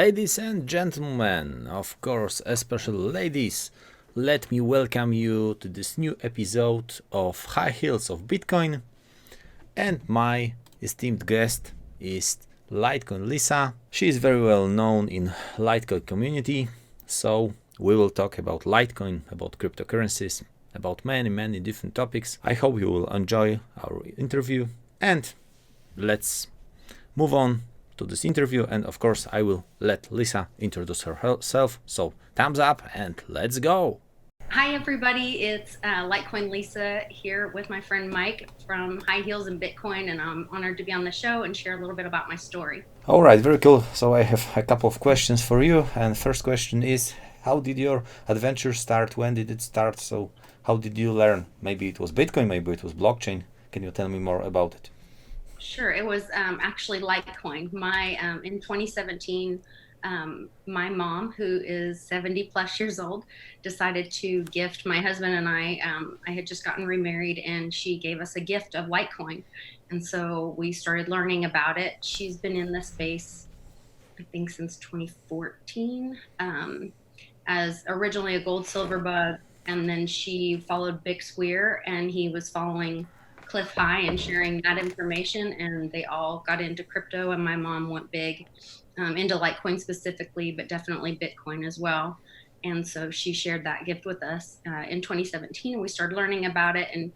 Ladies and gentlemen, of course, especially ladies, let me welcome you to this new episode of High Heels of Bitcoin. And my esteemed guest is Litecoin Lisa. She is very well known in Litecoin community, so we will talk about Litecoin, about cryptocurrencies, about many different topics. I hope you will enjoy our interview, and let's move on to this interview, and of course I will let Lisa introduce herself. So thumbs up and let's go. Hi everybody, it's Litecoin Lisa here with my friend Mike from High Heels and Bitcoin, and I'm honored to be on the show and share a little bit about my story. All right, very cool. So I have a couple of questions for you, and first question is, how did your adventure start? When did it start? So how did you learn? Maybe it was Bitcoin, maybe it was blockchain. Can you tell me more about it? Sure, it was actually Litecoin. In 2017, my mom, who is 70 plus years old, decided to gift my husband and I. I had just gotten remarried, and she gave us a gift of Litecoin, and so we started learning about it. She's been in this space, I think, since 2014, as originally a gold silver bug, and then she followed Big Square, and he was following Cliff High and sharing that information, and they all got into crypto, and my mom went big into Litecoin specifically, but definitely Bitcoin as well. And so she shared that gift with us in 2017, and we started learning about it. And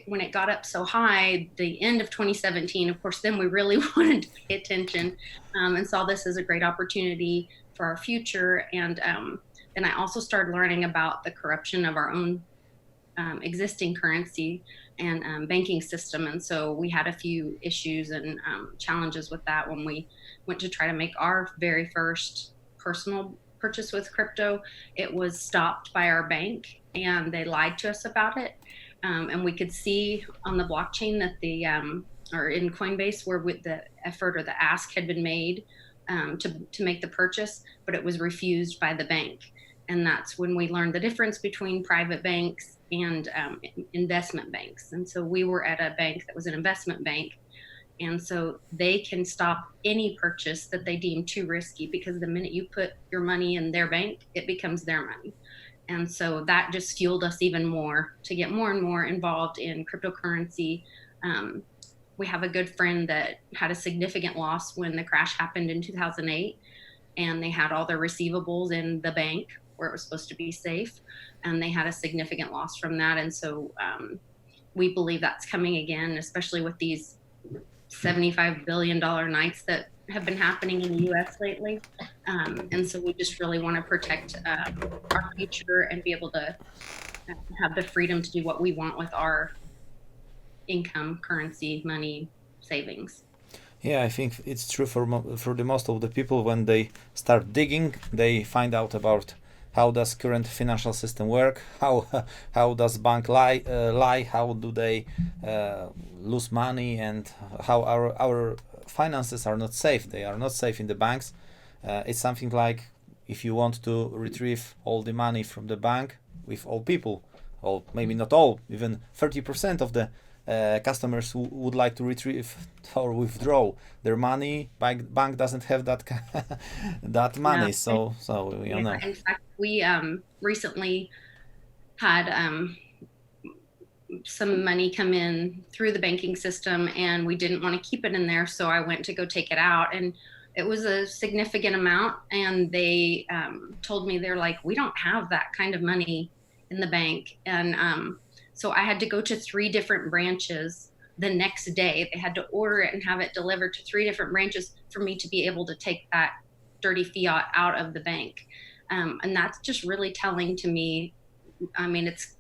when it got up so high, the end of 2017, of course, then we really wanted to pay attention and saw this as a great opportunity for our future. And then I also started learning about the corruption of our own existing currency and banking system. And so we had a few issues and challenges with that when we went to try to make our very first personal purchase with crypto. It was stopped by our bank, and they lied to us about it. And we could see on the blockchain that or in Coinbase, where the effort or the ask had been made to make the purchase, but it was refused by the bank. And that's when we learned the difference between private banks and investment banks. And so we were at a bank that was an investment bank. And so they can stop any purchase that they deem too risky, because the minute you put your money in their bank, it becomes their money. And so that just fueled us even more to get more and more involved in cryptocurrency. We have a good friend that had a significant loss when the crash happened in 2008, and they had all their receivables in the bank where it was supposed to be safe, and they had a significant loss from that. And so we believe that's coming again, especially with these $75 billion nights that have been happening in the US lately. And so we just really want to protect our future and be able to have the freedom to do what we want with our income, currency, money, savings. Yeah, I think it's true for the most of the people. When they start digging, they find out about how does current financial system work, how does bank lie, how do they lose money, and how our finances are not safe. They are not safe in the banks. It's something like, if you want to retrieve all the money from the bank, with all people, or maybe not all, even 30% of the customers who would like to retrieve or withdraw their money, bank doesn't have that money. Yeah. So you know. In fact, we recently had some money come in through the banking system, and we didn't want to keep it in there, so I went to go take it out, and it was a significant amount. And they told me, they're like, we don't have that kind of money in the bank. And so I had to go to 3 different branches the next day. They had to order it and have it delivered to 3 different branches for me to be able to take that dirty fiat out of the bank. And that's just really telling to me. I mean, it's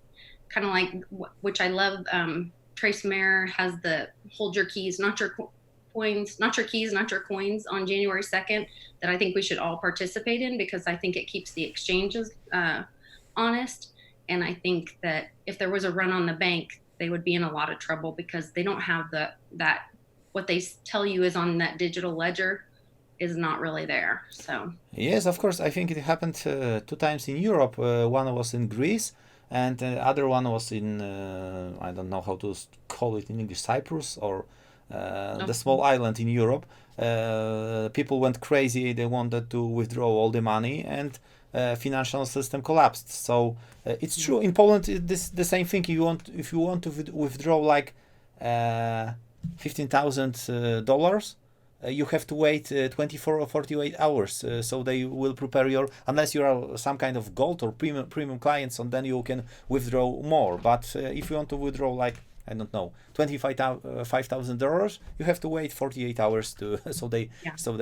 kind of like, which I love, Trace Mayer has the hold your keys, not your coins, not your keys, not your coins on January 2nd, that I think we should all participate in, because I think it keeps the exchanges honest. And I think that if there was a run on the bank, they would be in a lot of trouble, because they don't have that what they tell you is on that digital ledger is not really there. So Yes, of course. I think it happened 2 times in Europe. One was in Greece, and the other one was in I don't know how to call it in English, Cyprus, or the small island in Europe. People went crazy. They wanted to withdraw all the money, and financial system collapsed. So it's true in Poland. This the same thing. If you want to withdraw like $15,000. You have to wait 24 or 48 hours. So they will prepare unless you are some kind of gold or premium clients, and then you can withdraw more. But if you want to withdraw like, I don't know, $25,000, you have to wait 48 hours so they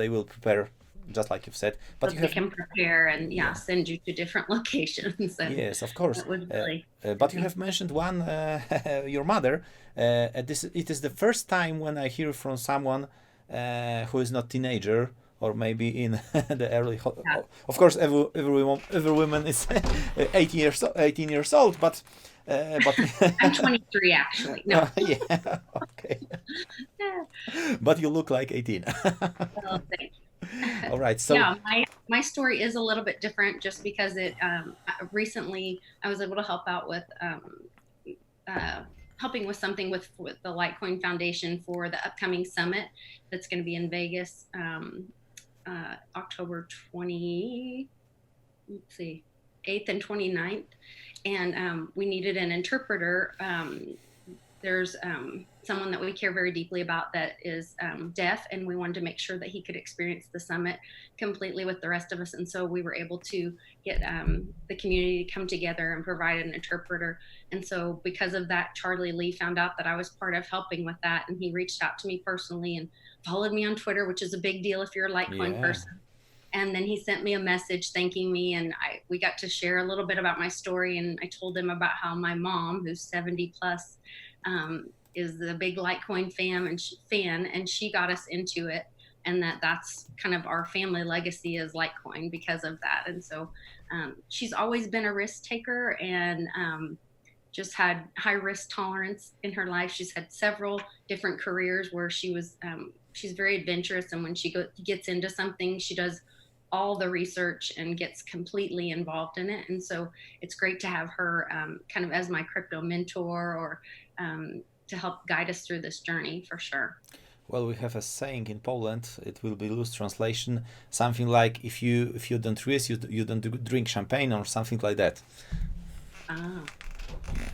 will prepare, just like you've said. But so they can prepare and send you to different locations. So yes, of course. Really but you have mentioned one, your mother. It is the first time when I hear from someone who is not teenager, or maybe in the early. Of course, every woman is 18 years old, but. I'm 23 actually. No. Yeah. Okay. But you look like 18. Well, thank you. All right. So yeah, my story is a little bit different, just because it recently I was able to help out with helping with something with the Litecoin Foundation for the upcoming summit that's going to be in Vegas, October 8th and 29th. And we needed an interpreter. There's someone that we care very deeply about that is deaf, and we wanted to make sure that he could experience the summit completely with the rest of us. And so we were able to get the community to come together and provide an interpreter. And so because of that, Charlie Lee found out that I was part of helping with that, and he reached out to me personally and followed me on Twitter, which is a big deal if you're a Litecoin person. And then he sent me a message thanking me, and we got to share a little bit about my story. And I told him about how my mom, who's 70 plus, is a big Litecoin fan, and she got us into it, and that's kind of our family legacy is Litecoin because of that. And so she's always been a risk taker, and just had high risk tolerance in her life. She's had several different careers where she's very adventurous, and when she gets into something, she does all the research and gets completely involved in it. And so it's great to have her kind of as my crypto mentor, or to help guide us through this journey for sure. Well, we have a saying in Poland, it will be loose translation, something like if you don't risk, you don't drink champagne, or something like that. Ah.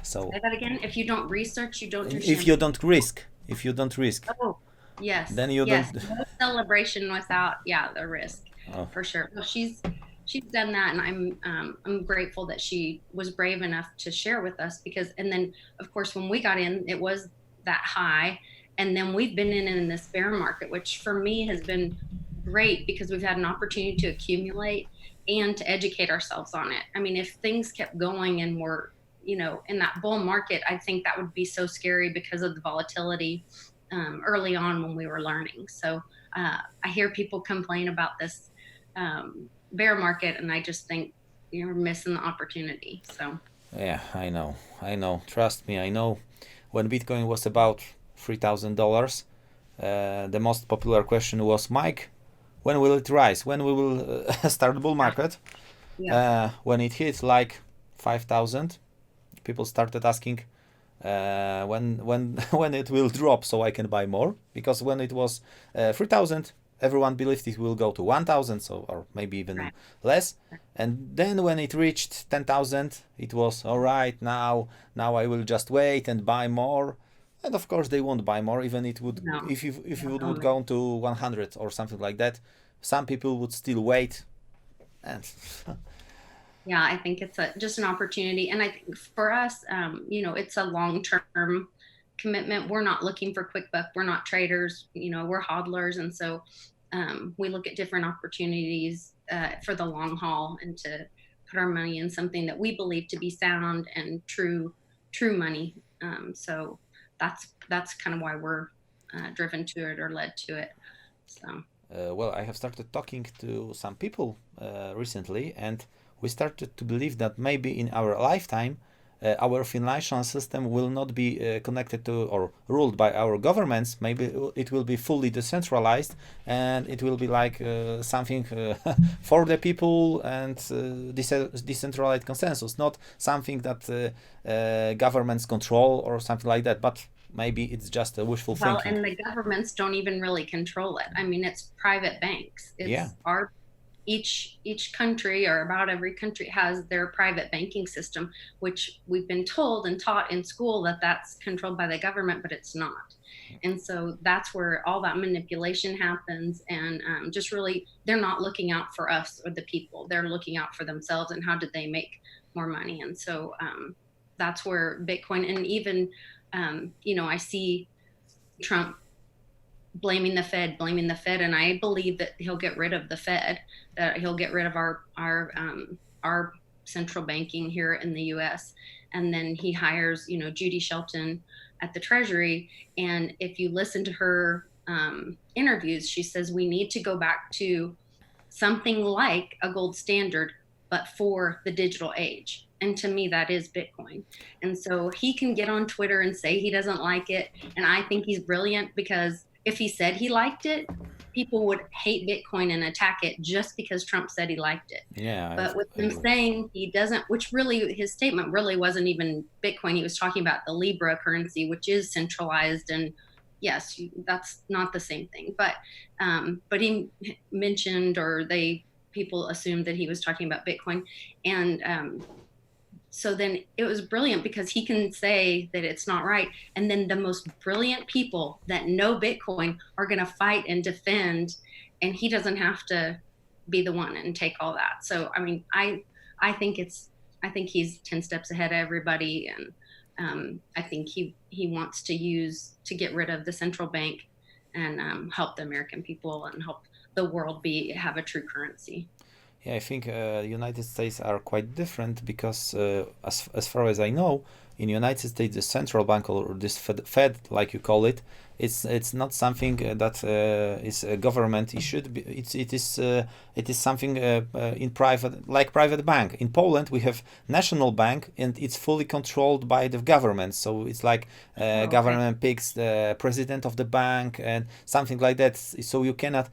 So say that again. If you don't research, you don't do champagne. If you don't risk. Oh, yes. Then you don't. No celebration without the risk. Oh. For sure. Well, she's done that, and I'm grateful that she was brave enough to share with us, because, and then of course when we got in, it was that high, and then we've been in this bear market, which for me has been great because we've had an opportunity to accumulate and to educate ourselves on it. I mean, if things kept going and we're in that bull market, I think that would be so scary because of the volatility early on when we were learning. So I hear people complain about this bear market, and I just think you're missing the opportunity. So yeah, I know, trust me, I know. When Bitcoin was about $3,000, the most popular question was, Mike, when will it rise? When we will start the bull market? When it hit like 5,000, people started asking when it will drop so I can buy more, because when it was 3,000, everyone believed it will go to 1,000, or maybe even less. And then when it reached 10,000, it was all right. Now I will just wait and buy more. And of course they won't buy more, even it would if it would go to 100 or something like that. Some people would still wait. And yeah, I think it's just an opportunity, and I think for us, it's a long-term commitment. We're not looking for quick buck. We're not traders. We're hodlers, and so we look at different opportunities for the long haul, and to put our money in something that we believe to be sound and true money. So that's kind of why we're driven to it or led to it. So well, I have started talking to some people recently, and we started to believe that maybe in our lifetime our financial system will not be connected to or ruled by our governments. Maybe it will be fully decentralized, and it will be like something for the people, and decentralized consensus, not something that governments control or something like that. But maybe it's just a wishful Well, thinking. and the governments don't even really control it. I mean, it's private banks. Yeah. It's our each country, or about every country, has their private banking system, which we've been told and taught in school that that's controlled by the government, but it's not. And so that's where all that manipulation happens. And just really, they're not looking out for us or the people. They're looking out for themselves and how did they make more money. And so that's where Bitcoin, and even I see Trump blaming the Fed, and I believe that he'll get rid of the Fed, that he'll get rid of our central banking here in the U.S. And then he hires, Judy Shelton at the Treasury, and if you listen to her interviews, she says we need to go back to something like a gold standard, but for the digital age. And to me, that is Bitcoin. And so he can get on Twitter and say he doesn't like it. And I think he's brilliant, because if he said he liked it, people would hate Bitcoin and attack it just because Trump said he liked it. Yeah. But with him saying he doesn't, which really, his statement really wasn't even Bitcoin. He was talking about the Libra currency, which is centralized. And yes, that's not the same thing. But he mentioned, or people assumed that he was talking about Bitcoin. And so then it was brilliant, because he can say that it's not right. And then the most brilliant people that know Bitcoin are going to fight and defend. And he doesn't have to be the one and take all that. So, I mean, I think he's 10 steps ahead of everybody. And I think he wants to get rid of the central bank and help the American people and help the world have a true currency. Yeah, I think United States are quite different, because as far as I know, in United States the central bank, or this Fed like you call it, it's not something that is a government issued. It is something in private, like private bank. In Poland we have national bank, and it's fully controlled by the government. So it's like government picks the president of the bank and something like that. So you cannot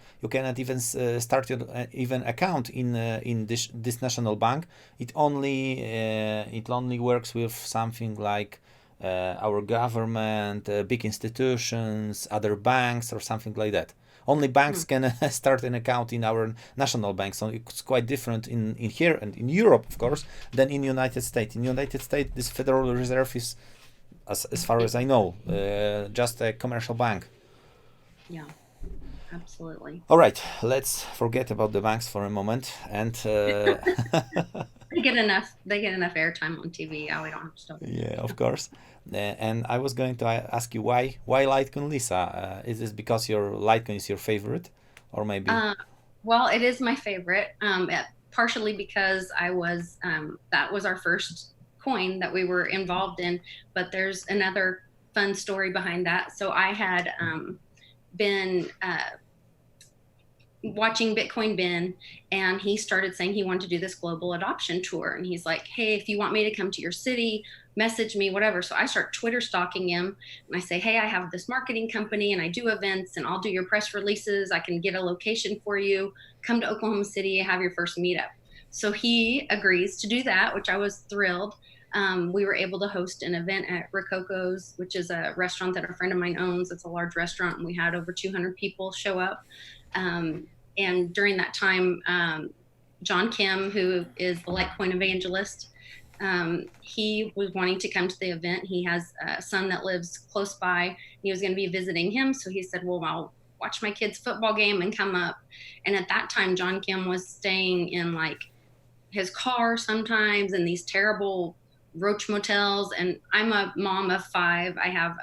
even start your even account in this national bank. It only works with something like our government, big institutions, other banks, or something like that. Only banks can start an account in our national bank. So it's quite different in here and in Europe, of course, than in United States. In United States, this Federal Reserve is, as far as I know, just a commercial bank. Yeah, absolutely. All right, let's forget about the banks for a moment. And they get enough airtime on TV. We don't have to talk. Yeah, of course. And I was going to ask you why Litecoin Lisa? Is this because your Litecoin is your favorite, or maybe? Well, it is my favorite. Partially because that was our first coin that we were involved in. But there's another fun story behind that. So I had been watching Bitcoin Ben, and he started saying he wanted to do this global adoption tour. And he's like, hey, if you want me to come to your city, message me, whatever. So I start Twitter stalking him, and I say, hey, I have this marketing company and I do events, and I'll do your press releases. I can get a location for you. Come to Oklahoma City, have your first meetup. So he agrees to do that, which I was thrilled. We were able to host an event at Rococo's, which is a restaurant that a friend of mine owns. It's a large restaurant, and we had over 200 people show up. And during that time, John Kim, who is the Litecoin evangelist, he was wanting to come to the event. He has a son that lives close by, and he was going to be visiting him. So he said, well, I'll watch my kid's football game and come up. And at that time, John Kim was staying in like his car sometimes in these terrible roach motels. And I'm a mom of 5. I have,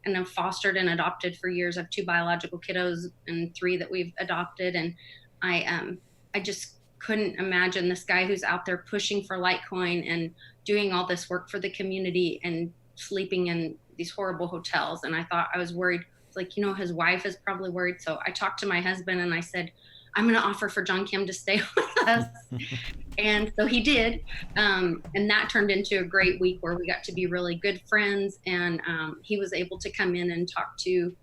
and I've fostered and adopted for years. I have 2 biological kiddos and 3 that we've adopted. And I just couldn't imagine this guy who's out there pushing for Litecoin and doing all this work for the community and sleeping in these horrible hotels. And I was worried, like, his wife is probably worried. So I talked to my husband and I said, I'm going to offer for John Kim to stay with us. And so he did. And that turned into a great week where we got to be really good friends. And he was able to come in and talk to,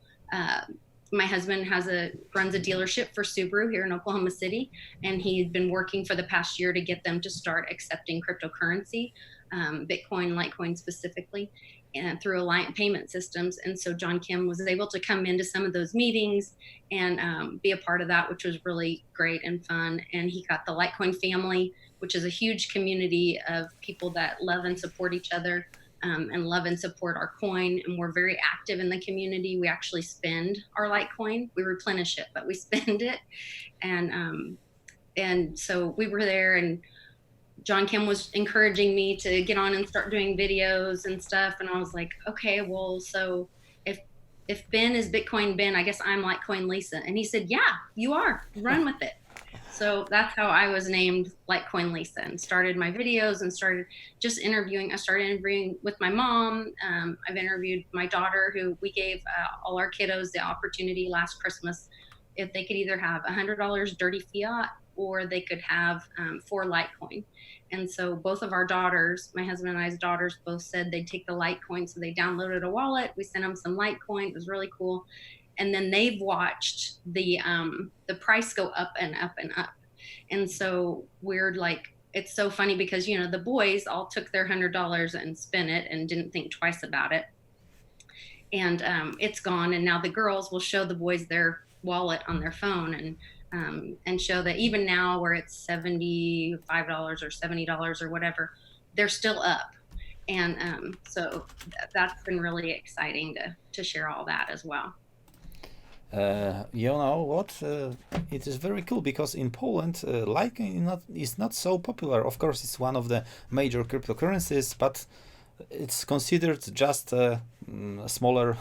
my husband runs a dealership for Subaru here in Oklahoma City. And he had been working for the past year to get them to start accepting cryptocurrency, Bitcoin, Litecoin specifically. and through Alliant Payment Systems. And so John Kim was able to come into some of those meetings and be a part of that, which was really great and fun. And he got the Litecoin family, which is a huge community of people that love and support each other, and love and support our coin. And we're very active in the community. We actually spend our Litecoin. We replenish it, but we spend it. And so we were there, and John Kim was encouraging me to get on and start doing videos and stuff. And I was like, okay, well, so if Ben is Bitcoin Ben, I guess I'm Litecoin Lisa. And he said, yeah, you are. Run with it. So that's how I was named Litecoin Lisa, and started my videos and started just interviewing. I started interviewing with my mom. I've interviewed my daughter, who we gave all our kiddos the opportunity last Christmas if they could either have $100 dirty fiat or they could have 4 Litecoin. And so both of our daughters, my husband and I's daughters, both said they'd take the Litecoin. So they downloaded a wallet. We sent them some Litecoin. It was really cool. And then they've watched the price go up and up and up. And so we're like, it's so funny because, you know, the boys all took their $100 and spent it and didn't think twice about it. And it's gone. And now the girls will show the boys their wallet on their phone and show that even now, where it's $75 or $70 or whatever, they're still up. And so that's been really exciting to share all that as well. You know what? It is very cool because in Poland, Litecoin is not so popular. Of course, it's one of the major cryptocurrencies, but it's considered just a smaller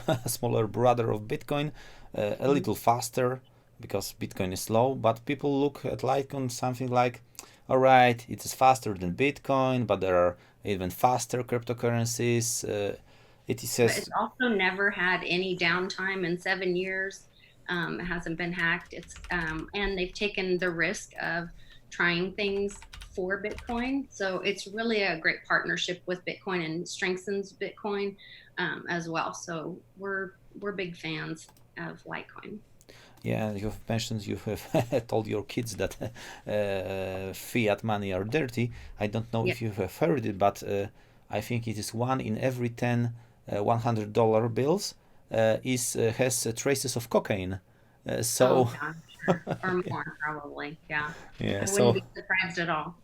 brother of Bitcoin, a little faster because Bitcoin is slow. But people look at Litecoin something like, all right, it is faster than Bitcoin, but there are even faster cryptocurrencies. It it's also never had any downtime in 7 years. It hasn't been hacked. It's and they've taken the risk of trying things for Bitcoin. So it's really a great partnership with Bitcoin and strengthens Bitcoin as well. So we're big fans of Litecoin. Yeah, you've mentioned you have told your kids that fiat money are dirty. I don't know if you have heard it, but I think it is 1 in every 10 $100 bills has traces of cocaine. So or more probably. Yeah. Yeah. I wouldn't be surprised at all.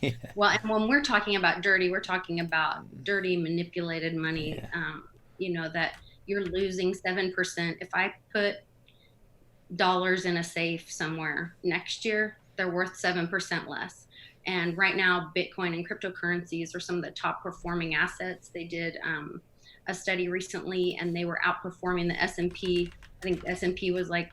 Yeah. Well, and when we're talking about dirty, we're talking about dirty, manipulated money. Yeah. You know, that you're losing 7%. If I put dollars in a safe somewhere next year, they're worth 7% less. And right now, Bitcoin and cryptocurrencies are some of the top performing assets. They did a study recently, and they were outperforming the S&P. I think the S&P was like,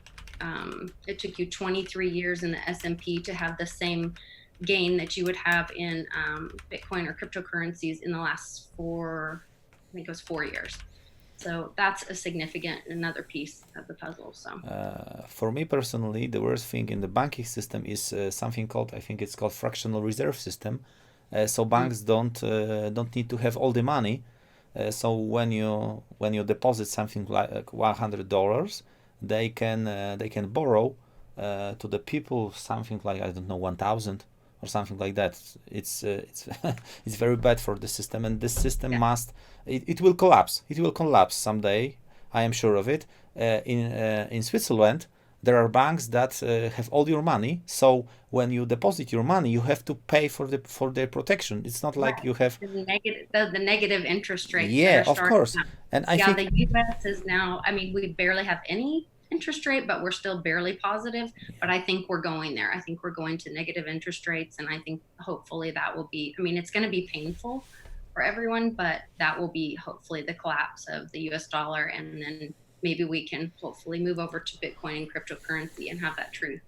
it took you 23 years in the S&P to have the same gain that you would have in Bitcoin or cryptocurrencies in the last 4 years. So that's a significant another piece of the puzzle. So for me personally, the worst thing in the banking system is something called, I think it's called fractional reserve system. So banks don't need to have all the money. So when you deposit something like $100, they can borrow to the people something like, I don't know, 1,000 or something like that. It's it's very bad for the system, and this system it will collapse. It will collapse someday. I am sure of it. In Switzerland, there are banks that have all your money. So when you deposit your money, you have to pay for their protection. It's not like you have the negative interest rates. Yeah, of course. And I think the U.S. is now. I mean, we barely have any interest rate, but we're still barely positive. But I think we're going there. I think we're going to negative interest rates, and I think hopefully that will be. I mean, it's going to be painful for everyone, but that will be hopefully the collapse of the U.S. dollar, and then maybe we can hopefully move over to Bitcoin and cryptocurrency and have that truth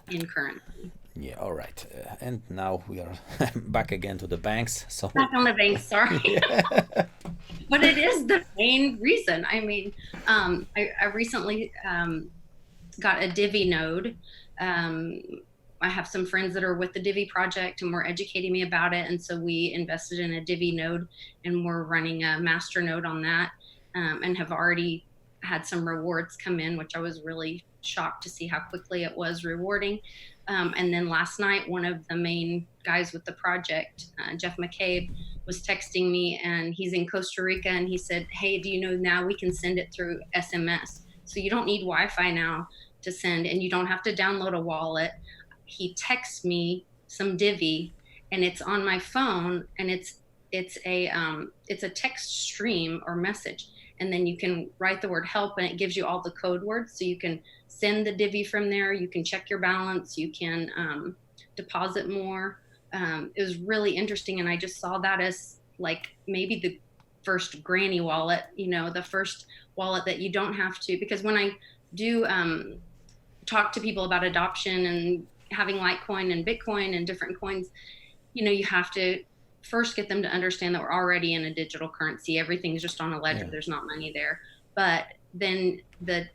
in currency. Yeah, all right. And now we are back again to the banks. So back on the banks, sorry. But it is the main reason. I mean, I recently got a Divi node. I have some friends that are with the Divi project and were educating me about it. And so we invested in a Divi node, and we're running a master node on that, and have already had some rewards come in, which I was really shocked to see how quickly it was rewarding. And then last night, one of the main guys with the project, Jeff McCabe, was texting me, and he's in Costa Rica, and he said, hey, do you know now we can send it through SMS? So you don't need Wi-Fi now to send, and you don't have to download a wallet. He texts me some Divi, and it's on my phone, and it's a text stream or message, and then you can write the word help, and it gives you all the code words, so you can send the Divi from there. You can check your balance. You can deposit more. It was really interesting, and I just saw that as like maybe the first granny wallet, the first wallet that you don't have to, because when I do talk to people about adoption and having Litecoin and Bitcoin and different coins, you have to first get them to understand that we're already in a digital currency. Everything's just on a ledger. Yeah. There's not money there. But then the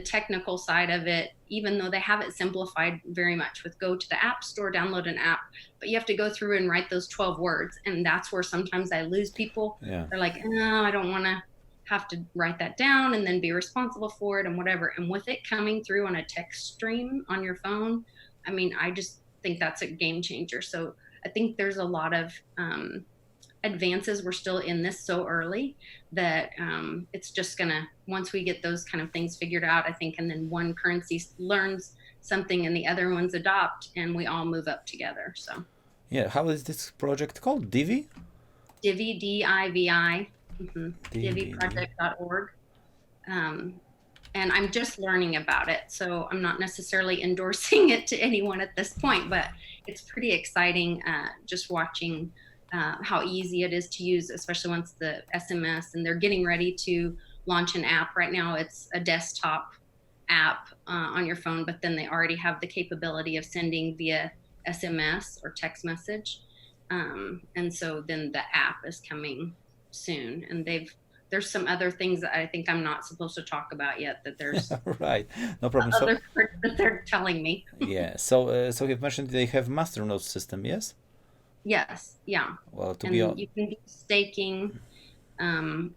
technical side of it, even though they have it simplified very much with go to the app store, download an app, but you have to go through and write those 12 words. And that's where sometimes I lose people. Yeah. They're like, no, I don't want to have to write that down and then be responsible for it and whatever. And with it coming through on a text stream on your phone, I mean, I just think that's a game changer. So I think there's a lot of advances. We're still in this so early that it's just gonna, once we get those kind of things figured out, I think, and then one currency learns something and the other ones adopt, and we all move up together. So yeah, how is this project called? Divi? Divi, D-I-V-I, diviproject.org. And I'm just learning about it, so I'm not necessarily endorsing it to anyone at this point, but it's pretty exciting just watching how easy it is to use, especially once the SMS, and they're getting ready to launch an app. Right now it's a desktop app on your phone, but then they already have the capability of sending via SMS or text message. And so then the app is coming soon, and there's some other things that I think I'm not supposed to talk about yet, that there's Right, no problem. other parts that they're telling me. Yeah, so you've mentioned they have masternode system, yes? Yes, yeah. Well, to And be honest, you can do staking. I'm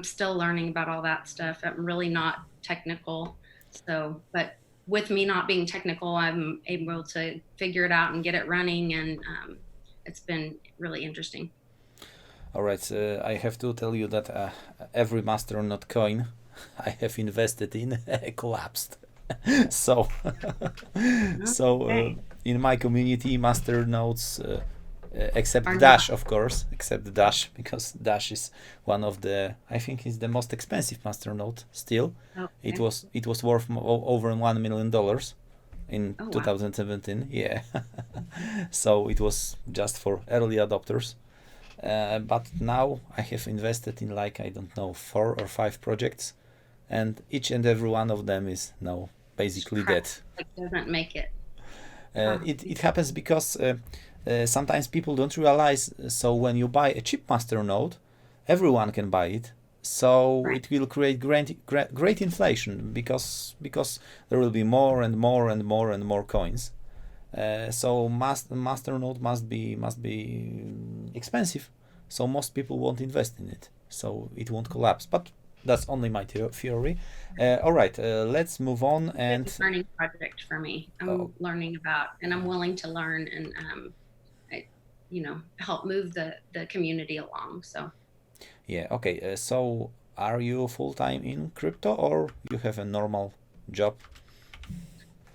still learning about all that stuff. I'm really not technical. So, but with me not being technical, I'm able to figure it out and get it running. And it's been really interesting. all right, I have to tell you that every masternode coin I have invested in collapsed. So, Okay. In my community, masternodes, except Are Dash, of course, except Dash, because Dash is one of the, I think, is the most expensive masternode still. Okay. It was worth over $1 million in Oh, wow. 2017. Yeah, so it was just for early adopters. But now I have invested in, like, I don't know, 4 or 5 projects, and each and every one of them is now basically Crap. dead. Like, doesn't make it. It happens because sometimes people don't realize. So when you buy a cheap masternode, everyone can buy it. So Right. it will create great inflation because there will be more and more and more and more coins. So masternode must be expensive. So most people won't invest in it. So it won't collapse. But that's only my theory. All right, let's move on. And It's a learning project for me. I'm learning about, and I'm willing to learn and, help move the community along. So. yeah, okay. So are you full-time in crypto, or you have a normal job?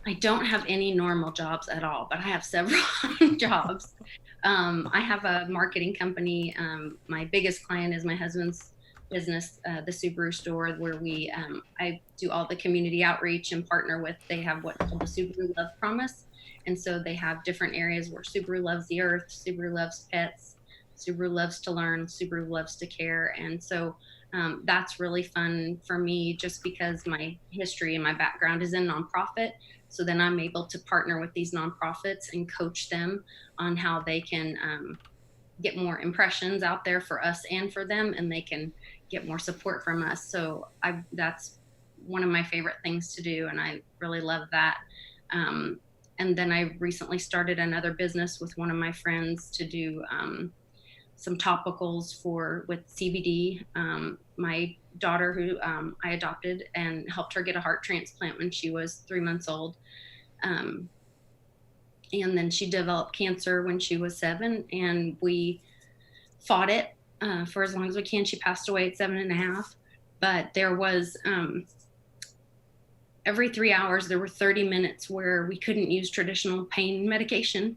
I don't have any normal jobs at all, but I have several jobs. I have a marketing company. My biggest client is my husband's business, the Subaru store, where I do all the community outreach and partner with. They have what's called the Subaru Love Promise, and so they have different areas where Subaru loves the earth, Subaru loves pets, Subaru loves to learn, Subaru loves to care, and so that's really fun for me, just because my history and my background is in nonprofit. So then I'm able to partner with these nonprofits and coach them on how they can get more impressions out there for us and for them, and they can get more support from us. So that's one of my favorite things to do, and I really love that. And then I recently started another business with one of my friends to do some topicals with CBD. My daughter, who I adopted and helped her get a heart transplant when she was 3 months old. And then she developed cancer when she was 7, and we fought it for as long as we can. She passed away at 7.5, but there was every 3 hours there were 30 minutes where we couldn't use traditional pain medication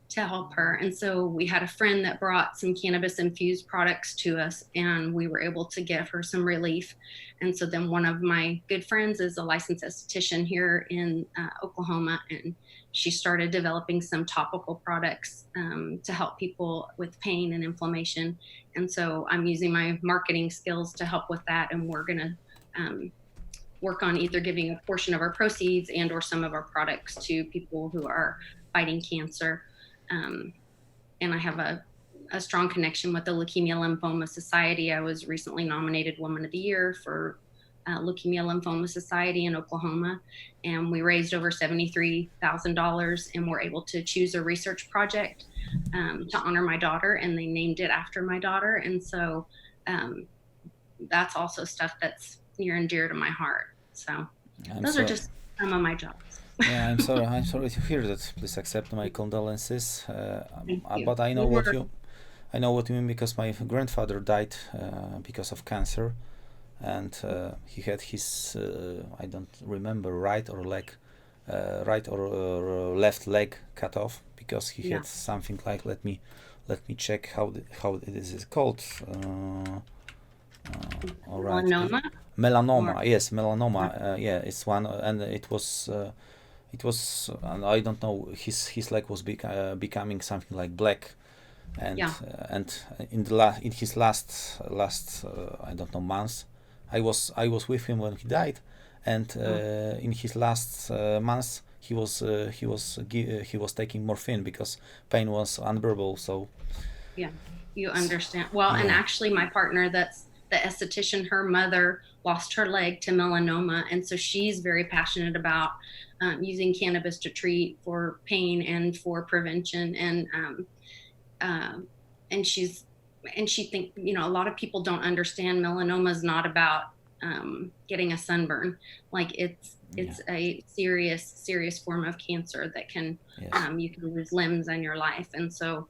to help her. And so we had a friend that brought some cannabis infused products to us, and we were able to give her some relief. And so then one of my good friends is a licensed esthetician here in Oklahoma, and she started developing some topical products to help people with pain and inflammation. And so I'm using my marketing skills to help with that, and we're going to work on either giving a portion of our proceeds and or some of our products to people who are fighting cancer. And I have a strong connection with the Leukemia Lymphoma Society. I was recently nominated Woman of the Year for Leukemia Lymphoma Society in Oklahoma, and we raised over $73,000, and were able to choose a research project to honor my daughter, and they named it after my daughter. And so that's also stuff that's near and dear to my heart. So those are just some of my jobs. Yeah, I'm sorry. I'm sorry to hear that. Please accept my condolences. But I know I know what you mean, because my grandfather died because of cancer, and he had his I don't remember right or left leg cut off, because he had something like, let me check how it is called. All right. Melanoma. Yes, melanoma. Yeah, it's one, and it was. I don't know. His leg was becoming something like black, and in his last I don't know, months, I was with him when he died, and in his last months he was taking morphine because pain was unbearable. So you understand well. And actually, my partner, that's the esthetician, her mother lost her leg to melanoma, and so she's very passionate about using cannabis to treat for pain and for prevention. And she think, a lot of people don't understand melanoma is not about getting a sunburn. Like it's a serious form of cancer that can you can lose limbs in your life. And so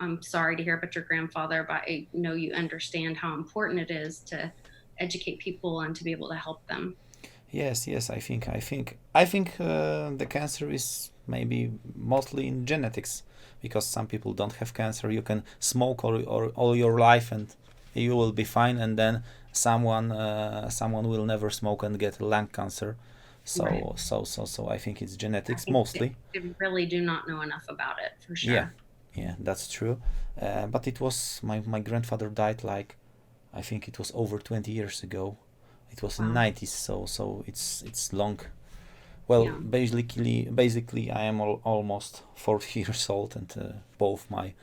I'm sorry to hear about your grandfather, but I know you understand how important it is to educate people and to be able to help them. Yes, I think the cancer is maybe mostly in genetics, because some people don't have cancer. You can smoke all your life and you will be fine, and then someone will never smoke and get lung cancer. So I think it's genetics mostly. They really do not know enough about it, for sure. Yeah, that's true. But it was my grandfather died, like, I think it was over 20 years ago. It was in 90s, so it's long. Well, basically, I am almost 40 years old, and both my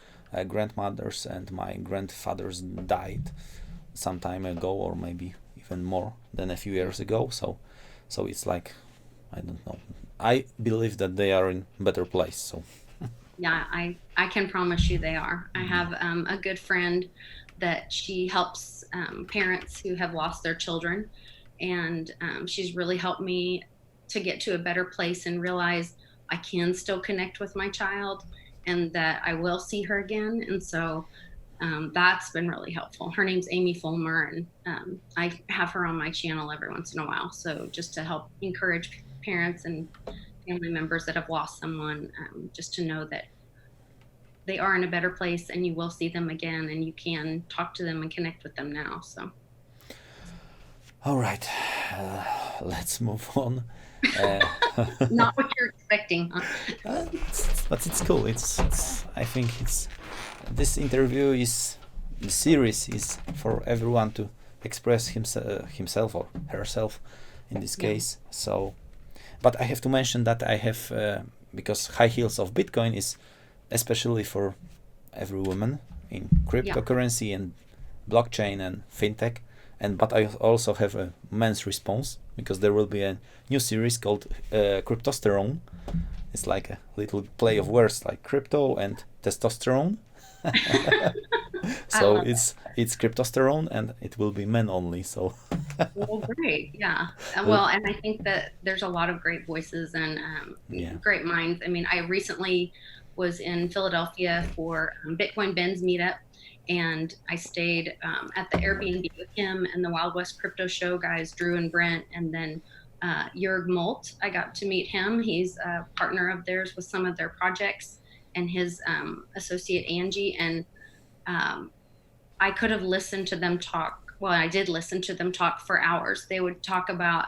grandmothers and my grandfathers died some time ago, or maybe even more than a few years ago. So it's like, I don't know. I believe that they are in better place. So. Yeah, I can promise you they are. I have a good friend that she helps parents who have lost their children, and she's really helped me to get to a better place and realize I can still connect with my child and that I will see her again. And so that's been really helpful. Her name's Amy Fulmer, and I have her on my channel every once in a while, so just to help encourage parents and family members that have lost someone, just to know that they are in a better place and you will see them again, and you can talk to them and connect with them now. So all right, let's move on. Not what you're expecting, huh? But it's cool. It's I think this interview the series is for everyone to express himself or herself in this case. So, but I have to mention that I have because High Heels of Bitcoin is especially for every woman in cryptocurrency and blockchain and fintech. But I also have a men's response, because there will be a new series called Cryptosterone. It's like a little play of words, like crypto and testosterone. So it's Cryptosterone, and it will be men only. So Well, great. Yeah. Well, and I think that there's a lot of great voices and Yeah. great minds. I mean, I recently was in Philadelphia for Bitcoin Ben's meetup, and I stayed at the Airbnb with him and the Wild West Crypto Show guys, Drew and Brent, and then Jörg Molt. I got to meet him. He's a partner of theirs with some of their projects, and his associate Angie. And um, I could have listened to them talk. Well, I did listen to them talk for hours. They would talk about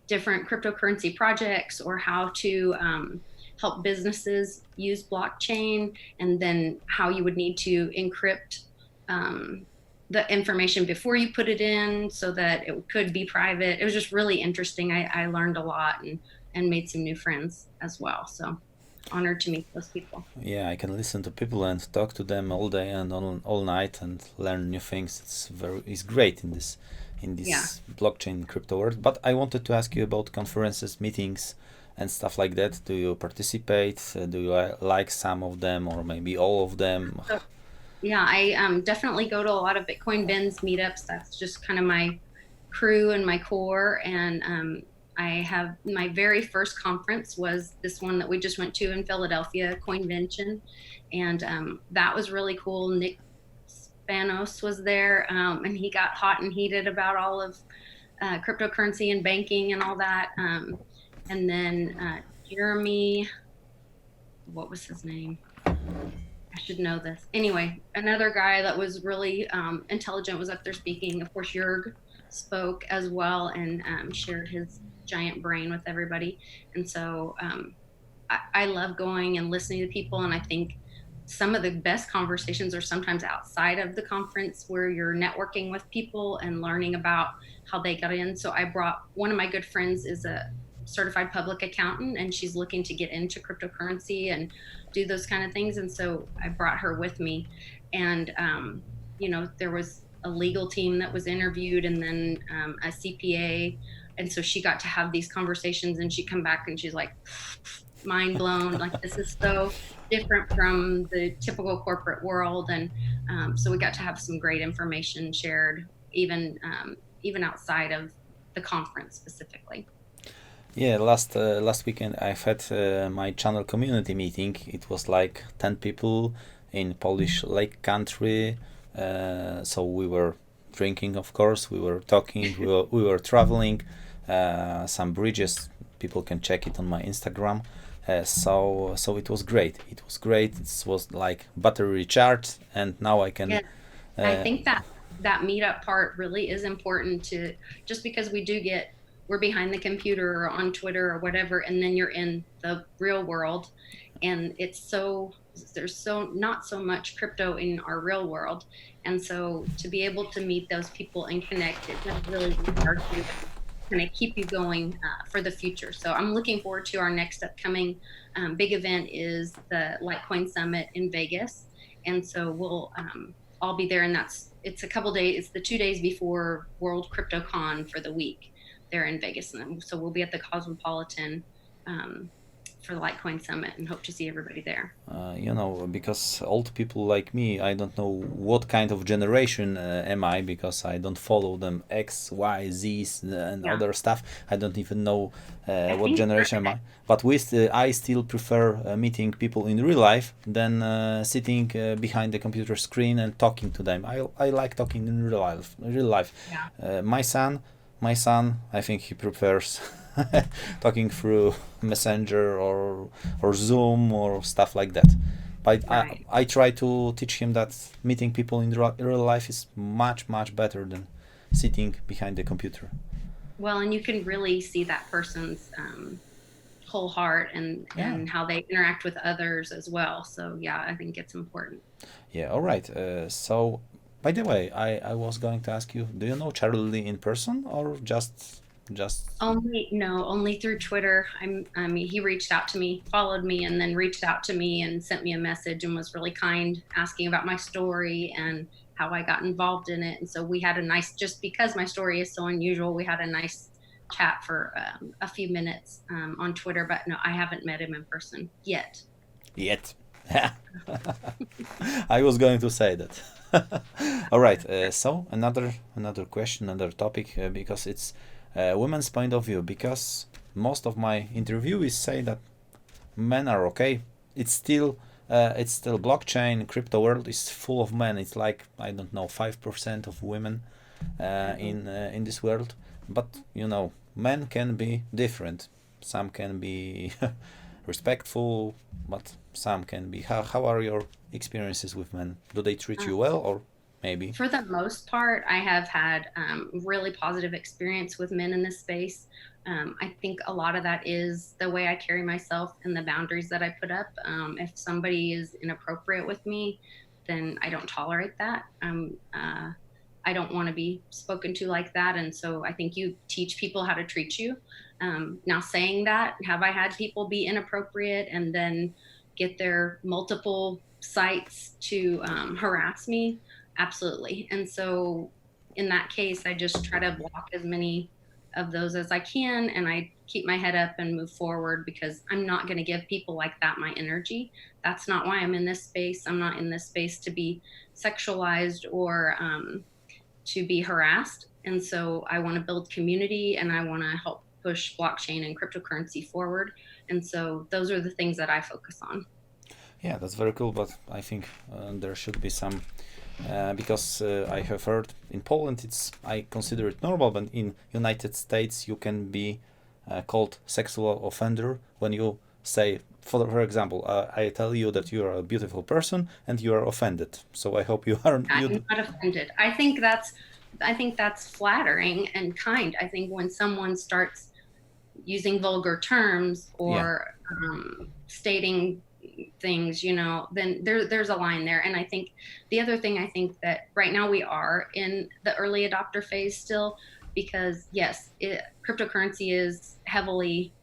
different cryptocurrency projects or how to help businesses use blockchain, and then how you would need to encrypt the information before you put it in so that it could be private. It was just really interesting. I learned a lot and made some new friends as well. So honored to meet those people. Yeah, I can listen to people and talk to them all day and all night and learn new things. It's great in Yeah. this blockchain crypto world. But I wanted to ask you about conferences, meetings, and stuff like that. Do you participate? Do you like some of them or maybe all of them? So, yeah, I definitely go to a lot of Bitcoin Ben's meetups. That's just kind of my crew and my core. And I have my very first conference was this one that we just went to in Philadelphia, Coinvention, and that was really cool. Nick Spanos was there, and he got hot and heated about all of cryptocurrency and banking and all that. And then Jeremy, what was his name? I should know this. Anyway, another guy that was really intelligent was up there speaking. Of course, Jörg spoke as well and shared his giant brain with everybody. And so I love going and listening to people. And I think some of the best conversations are sometimes outside of the conference, where you're networking with people and learning about how they got in. So I brought one of my good friends is a certified public accountant, and she's looking to get into cryptocurrency and do those kind of things. And so I brought her with me. And, there was a legal team that was interviewed, and then a CPA. And so she got to have these conversations, and she'd come back and she's like, mind blown. Like, this is so different from the typical corporate world. And so we got to have some great information shared, even outside of the conference specifically. Yeah, last weekend I've had my channel community meeting. It was like 10 people in Polish Lake Country. So we were drinking, of course. We were talking. We were traveling. Some bridges. People can check it on my Instagram. So it was great. It was great. It was like battery recharged, and now I can. Yeah, I Uh, think that meetup part really is important, to just because we're behind the computer or on Twitter or whatever, and then you're in the real world, and there's so not so much crypto in our real world. And so to be able to meet those people and connect, it does really recharge you, kind of keep you going for the future. So I'm looking forward to our next upcoming big event is the Litecoin Summit in Vegas. And so we'll all be there, and it's a couple days. It's the 2 days before World CryptoCon for the week there in Vegas. And so we'll be at the Cosmopolitan for the Litecoin Summit, and hope to see everybody there. because old people like me, I don't know what kind of generation am I, because I don't follow them X, Y, Z's and Yeah, other stuff. I don't even know I what think generation am I. But I still prefer meeting people in real life than sitting behind the computer screen and talking to them. I like talking in real life. Real life. yeah, My son, I think he prefers talking through Messenger or Zoom or stuff like that. But right. I try to teach him that meeting people in real life is much better than sitting behind the computer. Well, and you can really see that person's whole heart and Yeah. how they interact with others as well. So yeah, I think it's important. Yeah. All right. So, by the way, I was going to ask you, do you know Charlie in person or just? Only through Twitter. I mean, he reached out to me, followed me, and then reached out to me and sent me a message and was really kind, asking about my story and how I got involved in it. And so we had just because my story is so unusual, we had a nice chat for a few minutes on Twitter. But no, I haven't met him in person yet. Yet. Yeah. I was going to say that. All right. So another question, another topic, because it's women's point of view. Because most of my interviewees say that men are okay. It's still blockchain. Crypto world is full of men. It's like, I don't know, 5% of women in this world. But men can be different. Some can be respectful, but some can be. How are your experiences with men? Do they treat you well, or maybe? For the most part, I have had really positive experience with men in this space. I think a lot of that is the way I carry myself and the boundaries that I put up. If somebody is inappropriate with me, then I don't tolerate that. I don't want to be spoken to like that. And so I think you teach people how to treat you. Now, saying that, have I had people be inappropriate and then get their multiple sites to harass me? Absolutely. And so in that case, I just try to block as many of those as I can, and I keep my head up and move forward, because I'm not going to give people like that my energy. That's not why I'm in this space. I'm not in this space to be sexualized or to be harassed. And so I want to build community, and I want to help push blockchain and cryptocurrency forward. And so those are the things that I focus on. Yeah, that's very cool. But I think there should be some, because I have heard in Poland, I consider it normal, but in United States you can be called sexual offender when you say, for example, I tell you that you are a beautiful person and you are offended. So I hope you are. I'm not offended. I think that's flattering and kind. I think when someone starts using vulgar terms Yeah. or stating things, then there's a line there. And I think the other thing, I think that right now we are in the early adopter phase still, because yes, cryptocurrency is heavily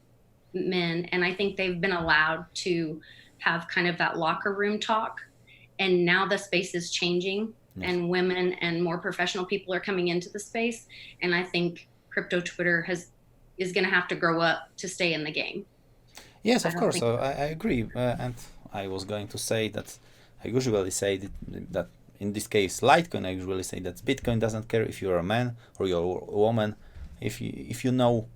men, and I think they've been allowed to have kind of that locker room talk. And now the space is changing, Yes. and women and more professional people are coming into the space. And I think crypto Twitter is going to have to grow up to stay in the game. Yes, I of don't course. think. I agree. And I was going to say that I usually say that in this case, Litecoin, I usually say that Bitcoin doesn't care if you're a man or you're a woman. If you know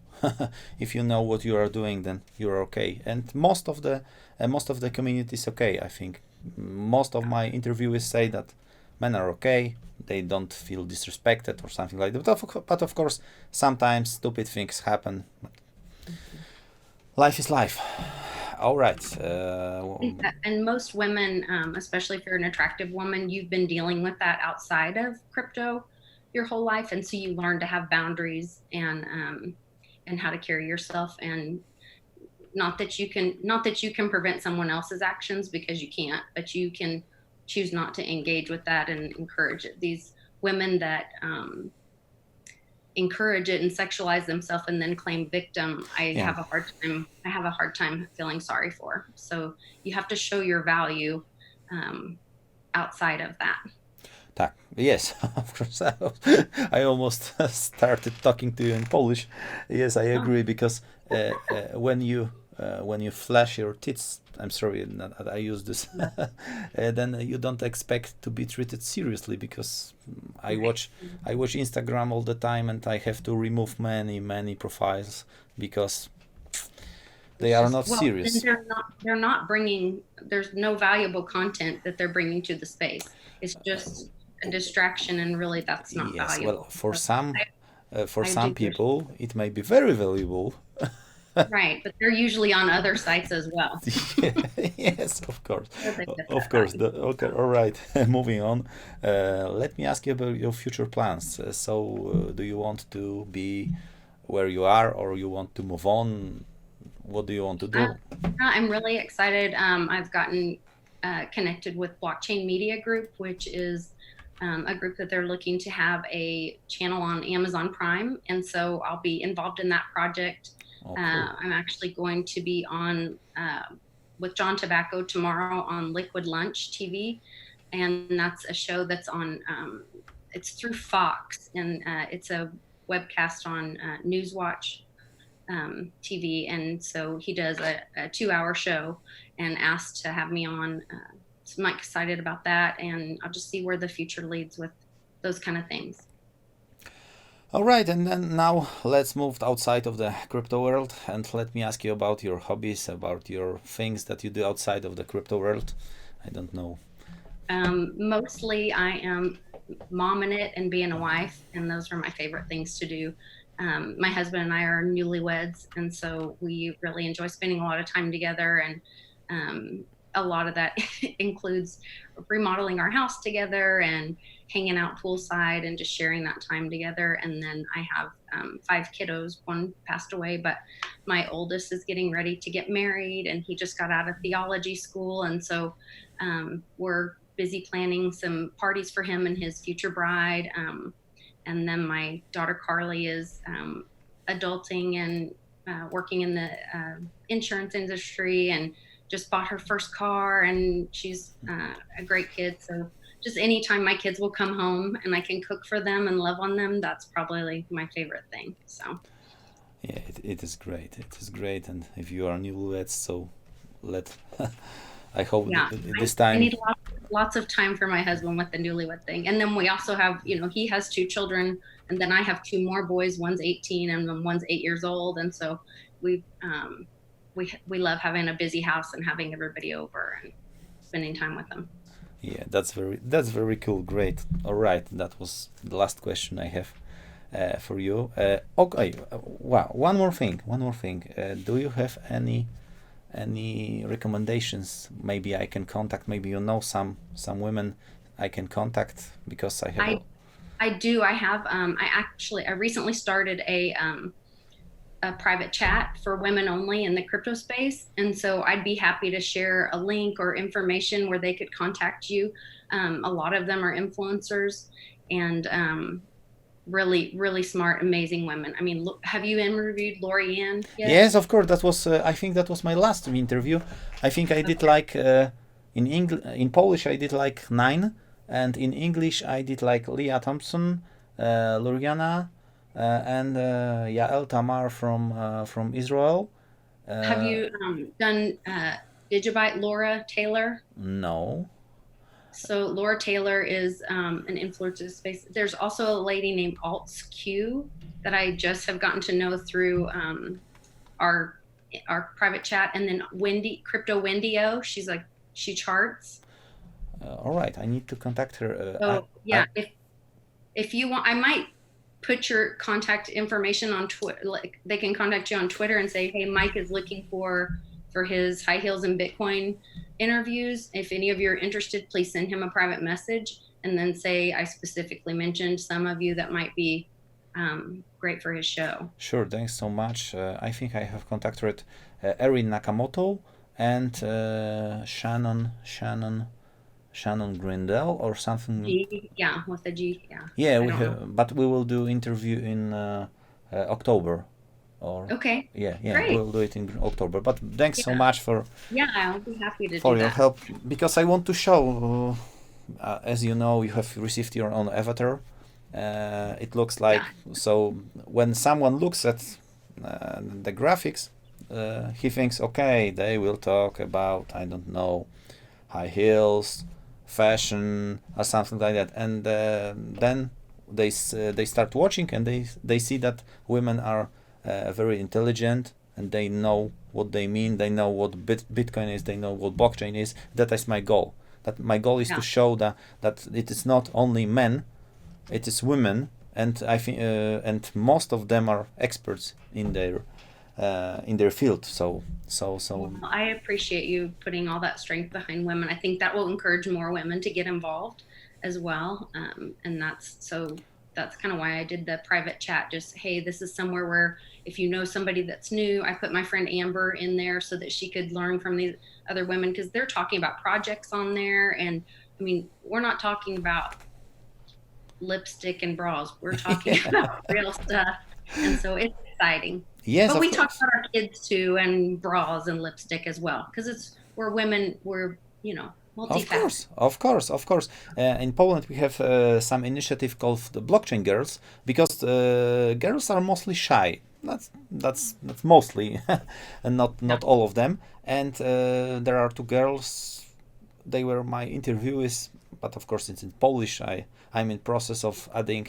if you know what you are doing, then you're okay. And most of the community is okay. I think most of my interviewees say that men are okay. They don't feel disrespected or something like that. But of course, sometimes stupid things happen. Life is life. All right. And most women, especially if you're an attractive woman, you've been dealing with that outside of crypto your whole life, and so you learn to have boundaries and how to carry yourself. And not that you can prevent someone else's actions, because you can't, but you can choose not to engage with that and encourage it. These women that encourage it and sexualize themselves and then claim victim, I Yeah. have a hard time feeling sorry for. So you have to show your value outside of that. Tak. Yes, of course. I almost started talking to you in Polish. Yes, I agree, because when you flash your tits, I'm sorry that I use this, then you don't expect to be treated seriously, because I watch Instagram all the time, and I have to remove many profiles because they are not Well, then serious. they're not bringing, there's no valuable content that they're bringing to the space. It's just a distraction, and really that's not Yes, well, valuable. for So some uh, for I some do people it may be very valuable. right, but they're usually on other sites as well. Yes, of course. So they get Of that course. value. Okay, all right. Moving on. Let me ask you about your future plans. Do you want to be where you are, or you want to move on? What do you want to Uh, do? I'm really excited. I've gotten connected with Blockchain Media Group, which is a group that they're looking to have a channel on Amazon Prime. And so I'll be involved in that project. Oh, cool. I'm actually going to be on with John Tobacco tomorrow on Liquid Lunch TV. And that's a show that's on, it's through Fox, and it's a webcast on Newswatch TV, and so he does a 2-hour show and asked to have me on. So I'm excited about that, and I'll just see where the future leads with those kind of things. All right, and then now let's move outside of the crypto world, and let me ask you about your hobbies, about your things that you do outside of the crypto world. I don't know. Mostly I am momming it and being a wife, and those are my favorite things to do. My husband and I are newlyweds, and so we really enjoy spending a lot of time together, and a lot of that includes remodeling our house together and hanging out poolside and just sharing that time together. And then I have 5 kiddos. One passed away, but my oldest is getting ready to get married, and he just got out of theology school, and so we're busy planning some parties for him and his future bride. And then my daughter Carly is adulting and working in the insurance industry, and just bought her first car, and she's a great kid. So just anytime my kids will come home and I can cook for them and love on them, that's probably like my favorite thing. So Yeah, it is great. It is great, and if you are newlyweds, so let I hope yeah, this I time. need lots of time for my husband with the newlywed thing. And then we also have, he has 2 children, and then I have 2 more boys. One's 18 and then one's 8 years old. And so we we love having a busy house and having everybody over and spending time with them. Yeah, that's very cool. Great. All right, that was the last question I have for you. Okay. Wow. One more thing. One more thing. Do you have any recommendations? Maybe I can contact. Maybe you know some women I can contact, because I have. I do. I have. I recently started a private chat for women only in the crypto space, and so I'd be happy to share a link or information where they could contact you. A lot of them are influencers, and really, really smart, amazing women. I mean, look, have you interviewed Lori Ann yet? Yes, of course. That was. I think that was my last interview. I think I did like in Polish I did like 9, and in English I did like Leah Thompson, Loriana, and Yael Tamar from Israel. Have you done Digibyte Laura Taylor? No. So Laura Taylor is an influencer space. There's also a lady named Alts Q that I just have gotten to know through our private chat. And then Crypto Wendy-O, she charts. All right, I need to contact her. So yeah, if you want, I might put your contact information on Twitter. Like, they can contact you on Twitter and say, hey, Mike is looking for his high heels and Bitcoin interviews. If any of you are interested, please send him a private message, and then say I specifically mentioned some of you that might be great for his show. Sure, thanks so much. I think I have contacted Erin Nakamoto and Shannon Grindel or something. Yeah, with a G. Yeah. Yeah, we have, but we will do interview in October. Or okay. Yeah, Great. we'll do it in October. But thanks so much for I'll be happy to for do your that. help, because I want to show. As you know, you have received your own avatar. It looks like so when someone looks at the graphics, he thinks, okay, they will talk about, I don't know, high heels, fashion, or something like that, and then they start watching, and they see that women are very intelligent, and they know what they mean. They know what Bitcoin is. They know what blockchain is. That is my goal. That my goal is to show that it is not only men, it is women, and I think and most of them are experts in their field. So. Well, I appreciate you putting all that strength behind women. I think that will encourage more women to get involved as well, and that's kind of why I did the private chat. Just, hey, this is somewhere where if you know somebody that's new, I put my friend Amber in there so that she could learn from these other women, because they're talking about projects on there. And I mean, we're not talking about lipstick and bras. We're talking about real stuff. And so it's exciting. Yes, but we talk about our kids too, and bras and lipstick as well, because we're women, we're, multifaceted. Of course. In Poland, we have some initiative called the Blockchain Girls, because girls are mostly shy. that's mostly, and not all of them. And there are two girls. They were my interviewees, but of course it's in Polish. I'm in process of adding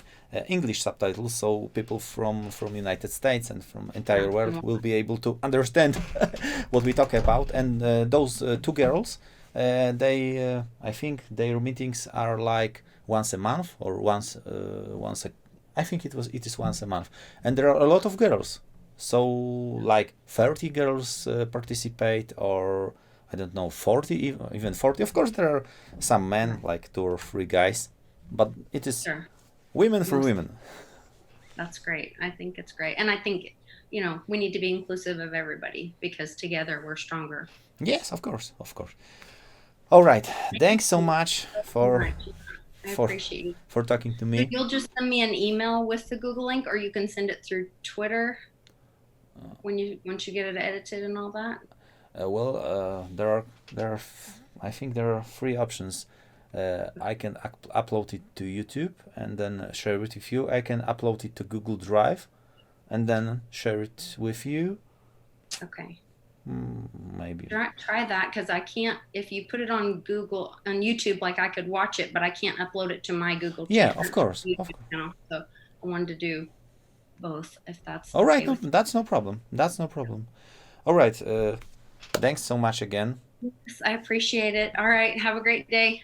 English subtitles, so people from United States and from entire world will be able to understand what we talk about. And those two girls, they I think their meetings are like once a month or once a, I think it is once a month, and there are a lot of girls. So like 30 girls participate, or I don't know, 40, even 40. Of course, there are some men, like 2 or 3 guys, but it is Sure. women for women. That's great. I think it's great. And I think, we need to be inclusive of everybody because together we're stronger. Yes, of course, of course. All right. Thanks so much I for appreciate you. for talking to So me. you'll just send me an email with the Google link, or you can send it through Twitter once you get it edited and all that. There are I think there are 3 options. I can upload it to YouTube and then share it with you. I can upload it to Google Drive and then share it with you. Okay. Maybe. Try that, because I can't. If you put it on YouTube, like I could watch it, but I can't upload it to my Google. Yeah, of course. Channel. So I wanted to do both, if that's all right. okay No, with you. that's no problem. That's no problem. All right. Thanks so much again. Yes, I appreciate it. All right. Have a great day.